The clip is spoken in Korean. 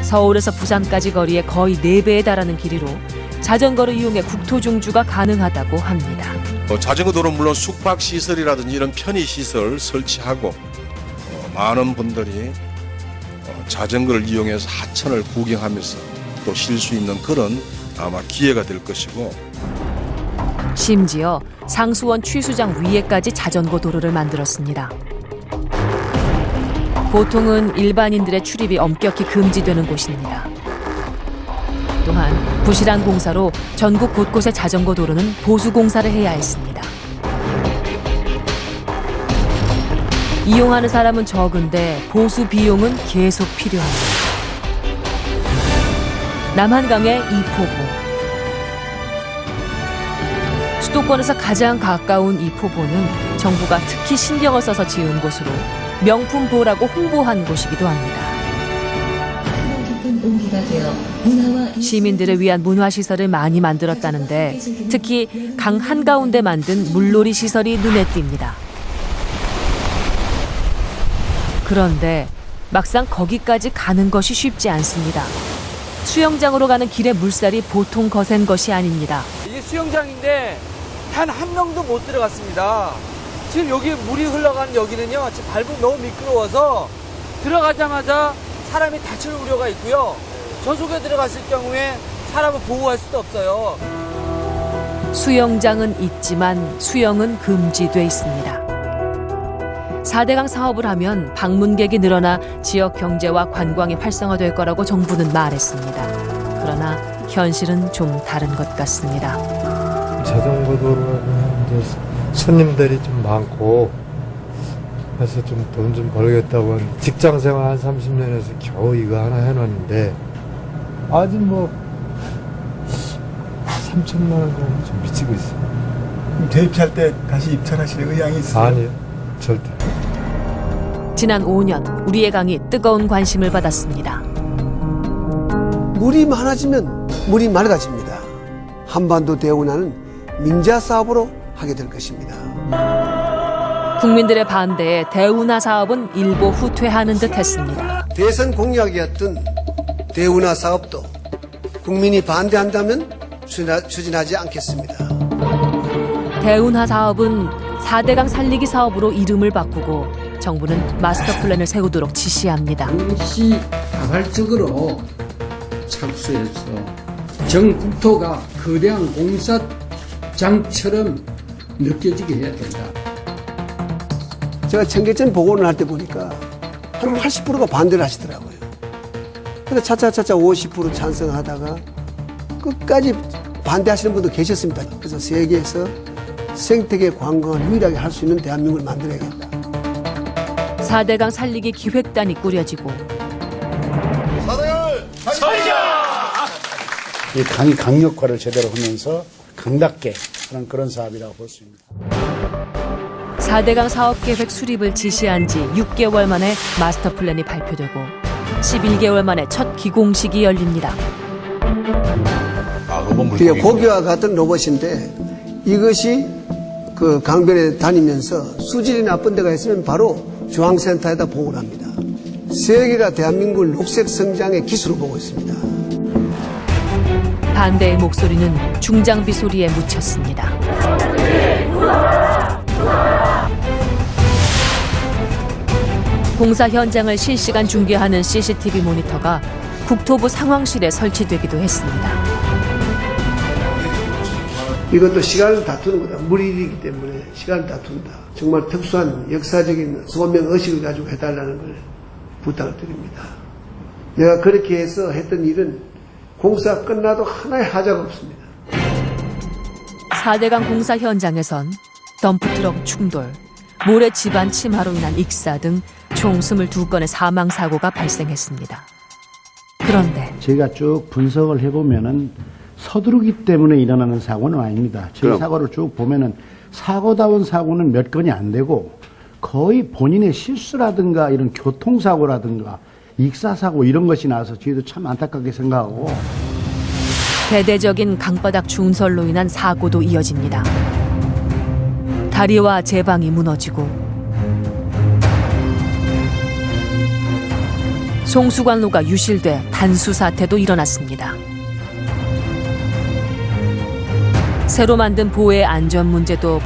서울에서 부산까지 거리의 거의 4배에 달하는 길이로 자전거를 이용해 국토 종주가 가능하다고 합니다. 자전거 도로 물론 숙박시설이라든지 이런 편의시설 설치하고 많은 분들이 자전거를 이용해서 하천을 구경하면서 또 쉴 수 있는 그런 아마 기회가 될 것이고, 심지어 상수원 취수장 위에까지 자전거 도로를 만들었습니다. 보통은 일반인들의 출입이 엄격히 금지되는 곳입니다. 또한 부실한 공사로 전국 곳곳의 자전거 도로는 보수 공사를 해야 했습니다. 이용하는 사람은 적은데 보수 비용은 계속 필요합니다. 남한강의 이포보. 수도권에서 가장 가까운 이포보는 정부가 특히 신경을 써서 지은 곳으로 명품보라고 홍보한 곳이기도 합니다. 시민들을 위한 문화시설을 많이 만들었다는데 특히 강 한가운데 만든 물놀이 시설이 눈에 띕니다. 그런데 막상 거기까지 가는 것이 쉽지 않습니다. 수영장으로 가는 길의 물살이 보통 거센 것이 아닙니다. 이게 수영장인데 단 한 명도 못 들어갔습니다. 지금 여기 물이 흘러가는 여기는요, 지금 밟으면 너무 미끄러워서 들어가자마자 사람이 다칠 우려가 있고요. 저 속에 들어갔을 경우에 사람을 보호할 수도 없어요. 수영장은 있지만 수영은 금지돼 있습니다. 4대강 사업을 하면 방문객이 늘어나 지역 경제와 관광이 활성화될 거라고 정부는 말했습니다. 그러나 현실은 좀 다른 것 같습니다. 자전거 도로는 이제 손님들이 좀 많고 해서 좀 돈 좀 벌겠다고 하는 직장 생활 한 30년에서 겨우 이거 하나 해놨는데 아직 뭐 3천만 원 정도 좀 미치고 있어요. 대입할 때 다시 입찰하실 의향이 있어요? 아니요, 절대. 지난 5년 우리의 강이 뜨거운 관심을 받았습니다. 물이 많아지면 물이 맑아집니다. 한반도 대운하는 민자 사업으로 하게 될 것입니다. 국민들의 반대에 대운하 사업은 일부 후퇴하는 듯 했습니다. 대선 공약이었던 대운하 사업도 국민이 반대한다면 추진하지 않겠습니다. 대운하 사업은 4대강 살리기 사업으로 이름을 바꾸고 정부는 마스터 플랜을 세우도록 지시합니다. 동시다발적으로 착수해서 전 국토가 거대한 공사장처럼 느껴지게 해야 된다. 제가 청계천 보고를 할 때 보니까 한 80%가 반대를 하시더라고요. 그래서 차차차차 50% 찬성하다가 끝까지 반대하시는 분도 계셨습니다. 그래서 세계에서 생태계 관광을 유일하게 할 수 있는 대한민국을 만들어야겠다. 4대강 살리기 기획단이 꾸려지고 이 강이 강 역할을 제대로 하면서 강답게 하는 그런 사업이라고 볼 수 있습니다. 4대강 사업계획 수립을 지시한 지 6개월 만에 마스터 플랜이 발표되고 11개월 만에 첫 기공식이 열립니다. 뒤에 고기와 같은 로봇인데 이것이 그 강변에 다니면서 수질이 나쁜 데가 있으면 바로 중앙센터에다 보고를 합니다. 세계가 대한민국을 녹색 성장의 기술로 보고 있습니다. 반대의 목소리는 중장비 소리에 묻혔습니다. 공사 현장을 실시간 중계하는 CCTV 모니터가 국토부 상황실에 설치되기도 했습니다. 이것도 시간을 다투는 거다. 물일이기 때문에 시간을 다툰다. 정말 특수한 역사적인 소명 의식을 가지고 해달라는 걸 부탁을 드립니다. 내가 그렇게 해서 했던 일은 공사 끝나도 하나의 하자가 없습니다. 4대강 공사 현장에선 덤프트럭 충돌, 모래 집안 침하로 인한 익사 등 총 22건의 사망사고가 발생했습니다. 그런데 저희가 쭉 분석을 해보면은 서두르기 때문에 일어나는 사고는 아닙니다. 저희 사고를 쭉 보면은 사고다운 사고는 몇 건이 안 되고 거의 본인의 실수라든가 이런 교통사고라든가 익사사고 이런 것이 나와서 저희도 참 안타깝게 생각하고 대대적인 강바닥 중설로 인한 사고도 이어집니다. 다리와 제방이 무너지고 송수관로가 유실돼 단수 사태도 일어났습니다. 새로 만든 보의 안전 문제도